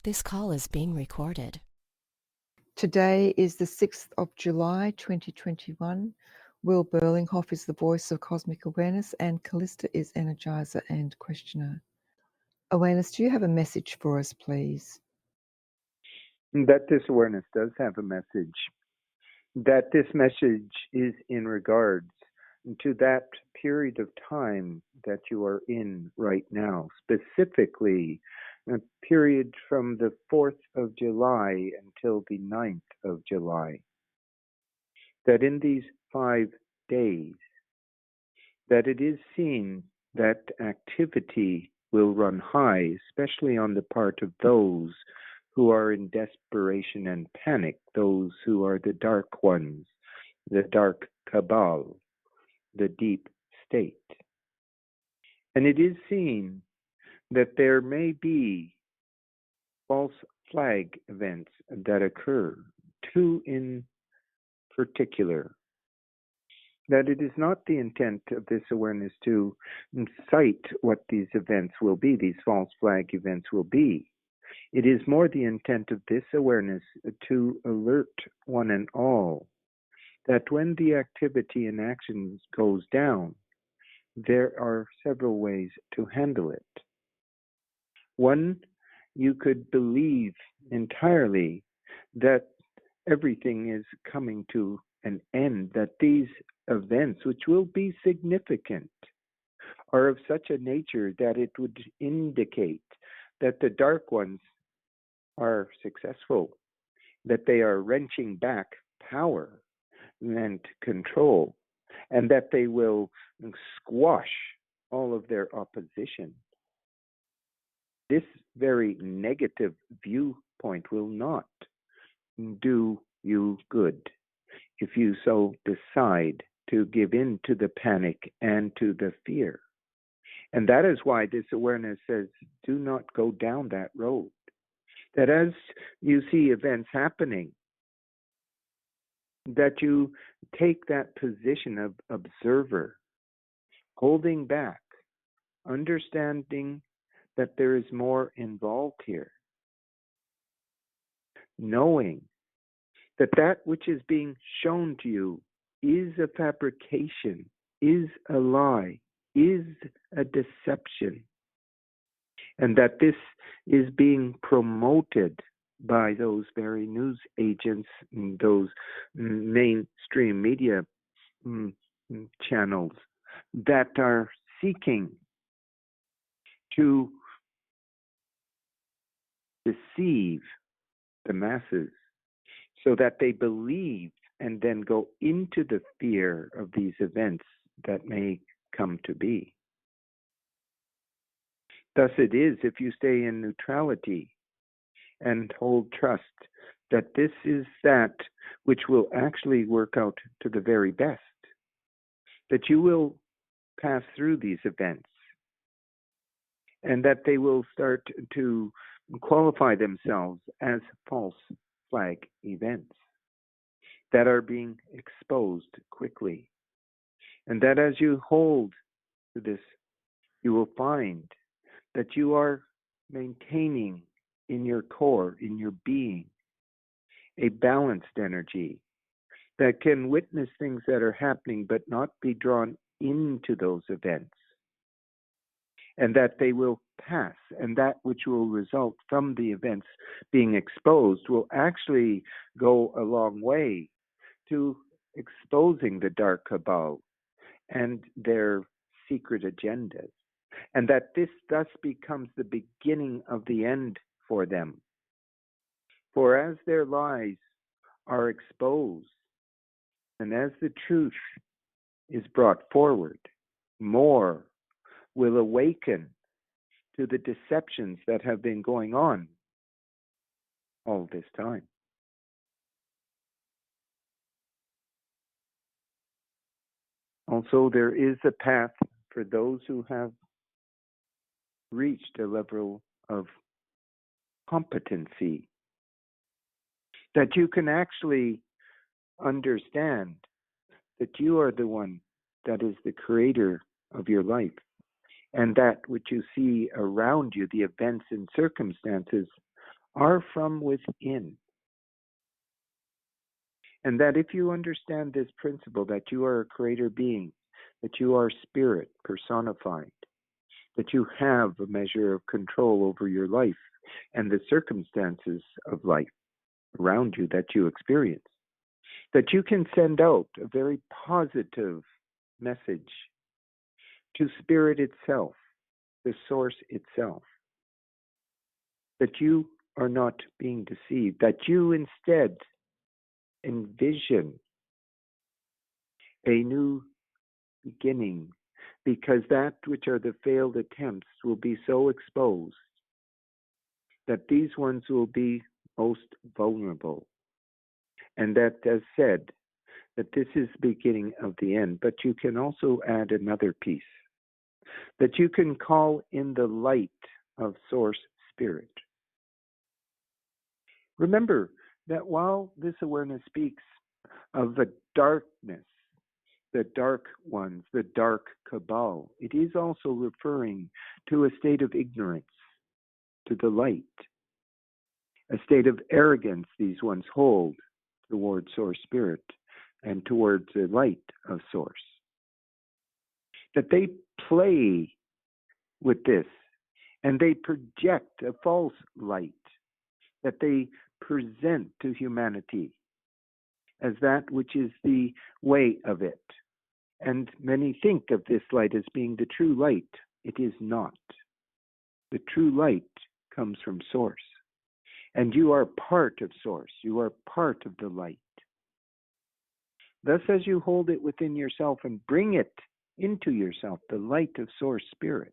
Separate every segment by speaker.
Speaker 1: This call is being recorded.
Speaker 2: Today is the 6th of July, 2021. Will Berlinghoff is the voice of cosmic awareness, and Callista is energizer and questioner. Awareness, do you have a message for us, please?
Speaker 3: That this awareness does have a message. That this message is in regards to that period of time that you are in right now, specifically a period from the 4th of July until the 9th of July. That in these 5 days, that it is seen that activity will run high, especially on the part of those who are in desperation and panic, those who are the dark ones, the dark cabal, the deep state. And it is seen that there may be false flag events that occur, two in particular. That it is not the intent of this awareness to cite what these events will be, these false flag events will be. It is more the intent of this awareness to alert one and all that when the activity and actions goes down, there are several ways to handle it. One, you could believe entirely that everything is coming to an end, that these events, which will be significant, are of such a nature that it would indicate that the dark ones are successful, that they are wrenching back power and control, and that they will squash all of their opposition. This very negative viewpoint will not do you good if you so decide to give in to the panic and to the fear. And that is why this awareness says, do not go down that road. That as you see events happening, that you take that position of observer, holding back, understanding that there is more involved here, knowing that that which is being shown to you is a fabrication, is a lie, is a deception, and that this is being promoted by those very news agents, those mainstream media channels that are seeking to deceive the masses so that they believe and then go into the fear of these events that may come to be. Thus it is if you stay in neutrality and hold trust that this is that which will actually work out to the very best, that you will pass through these events and that they will start to qualify themselves as false flag events that are being exposed quickly. And that as you hold to this, you will find that you are maintaining in your core, in your being, a balanced energy that can witness things that are happening but not be drawn into those events. And that they will pass, and that which will result from the events being exposed will actually go a long way to exposing the dark cabal and their secret agendas, and that this thus becomes the beginning of the end for them. For as their lies are exposed, and as the truth is brought forward, more will awaken to the deceptions that have been going on all this time. Also, there is a path for those who have reached a level of competency, that you can actually understand that you are the one that is the creator of your life, and that which you see around you, the events and circumstances, are from within. And that if you understand this principle, that you are a creator being, that you are spirit personified, that you have a measure of control over your life and the circumstances of life around you that you experience, that you can send out a very positive message to spirit itself, the source itself, that you are not being deceived, that you instead envision a new beginning, because that which are the failed attempts will be so exposed that these ones will be most vulnerable. And that, as said, that this is the beginning of the end. But you can also add another piece, that you can call in the light of Source Spirit. Remember that while this awareness speaks of the darkness, the dark ones, the dark cabal, it is also referring to a state of ignorance, to the light, a state of arrogance these ones hold towards Source Spirit and towards the light of Source. That they play with this and they project a false light that they present to humanity as that which is the way of it. And many think of this light as being the true light. It is not. The true light comes from Source. And you are part of Source. You are part of the light. Thus, as you hold it within yourself and bring it into yourself, the light of Source Spirit,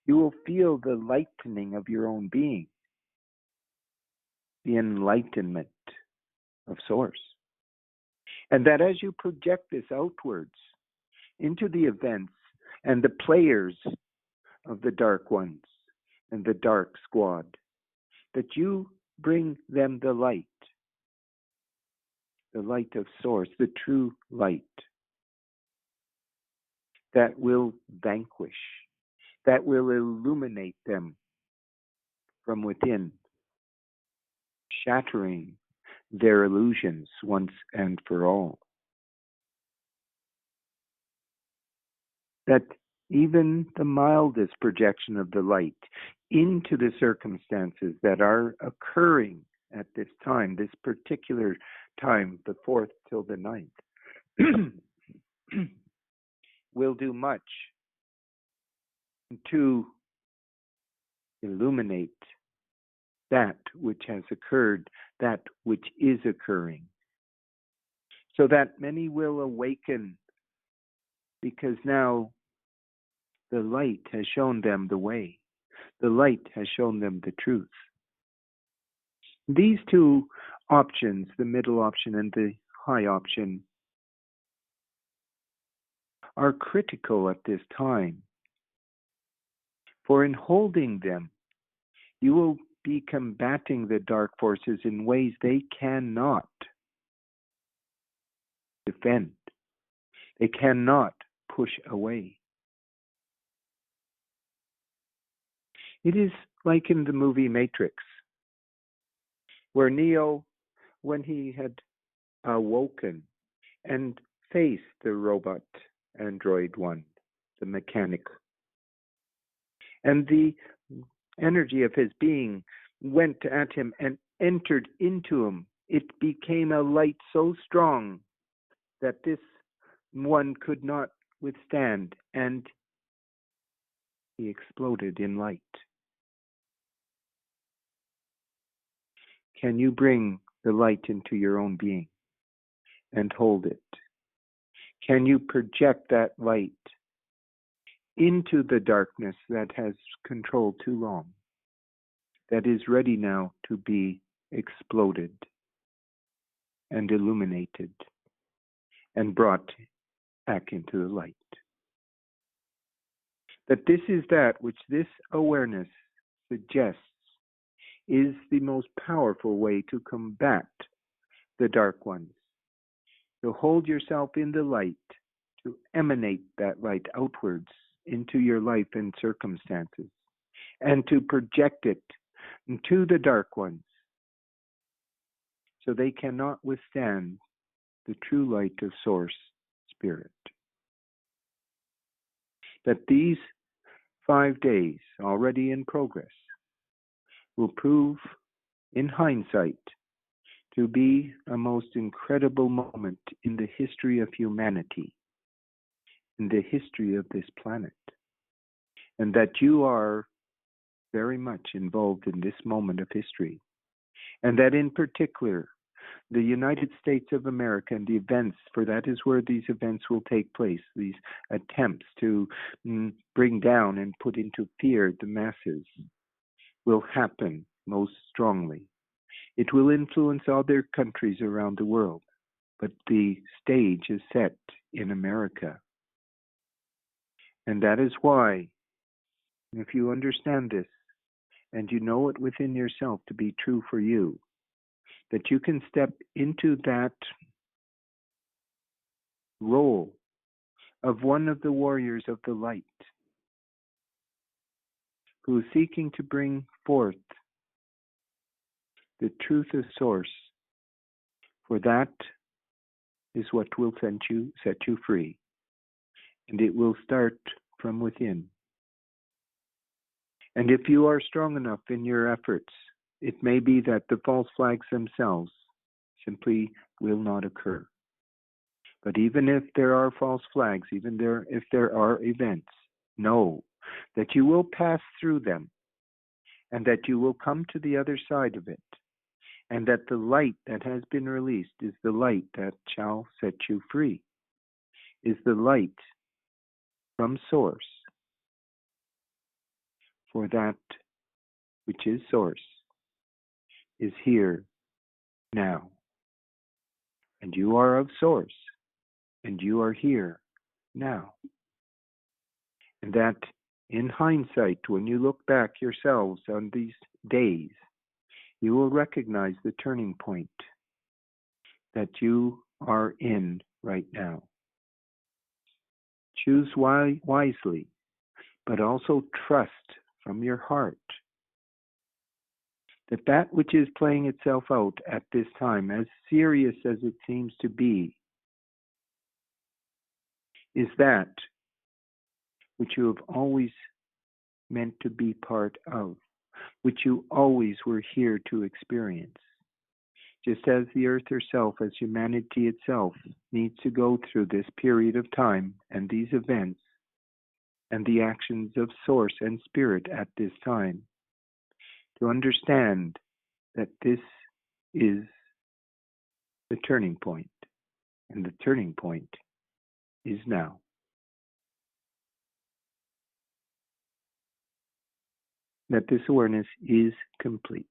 Speaker 3: you will feel the lightening of your own being, the enlightenment of Source. And that as you project this outwards into the events and the players of the dark ones and the dark squad, that you bring them the light of Source, the true light that will vanquish, that will illuminate them from within, shattering their illusions once and for all. That even the mildest projection of the light into the circumstances that are occurring at this time, this particular time, the 4th till the 9th, will do much to illuminate that which has occurred, that which is occurring, so that many will awaken, because now the light has shown them the way. The light has shown them the truth. These two options, the middle option and the high option, are critical at this time. For in holding them, you will be combating the dark forces in ways they cannot defend. They cannot push away. It is like in the movie Matrix, where Neo, when he had awoken and faced the robot android one, the mechanic, and the energy of his being went at him and entered into him, it became a light so strong that this one could not withstand, and he exploded in light. Can you bring the light into your own being and hold it? Can you project that light into the darkness that has controlled too long, that is ready now to be exploded and illuminated and brought back into the light? That this is that which this awareness suggests is the most powerful way to combat the dark ones. To hold yourself in the light, to emanate that light outwards into your life and circumstances, and to project it to the dark ones, so they cannot withstand the true light of Source Spirit. That these 5 days already in progress will prove in hindsight to be a most incredible moment in the history of humanity, in the history of this planet, and that you are very much involved in this moment of history, and that in particular the United States of America and the events, for that is where these events will take place, these attempts to bring down and put into fear the masses, will happen most strongly. It will influence other countries around the world, but the stage is set in America. And that is why, if you understand this, and you know it within yourself to be true for you, that you can step into that role of one of the warriors of the light, who is seeking to bring forth the truth of Source, for that is what will set you free, and it will start from within. And if you are strong enough in your efforts, it may be that the false flags themselves simply will not occur. But even if there are false flags, if there are events, know that you will pass through them, and that you will come to the other side of it, and that the light that has been released is the light that shall set you free, is the light from Source. For that which is Source is here now. And you are of Source, and you are here now. And that in hindsight, when you look back yourselves on these days, you will recognize the turning point that you are in right now. Choose wisely, but also trust from your heart that that which is playing itself out at this time, as serious as it seems to be, is that which you have always meant to be part of, which you always were here to experience. Just as the earth herself, as humanity itself, needs to go through this period of time and these events and the actions of Source and Spirit at this time, to understand that this is the turning point, and the turning point is now. That this awareness is complete.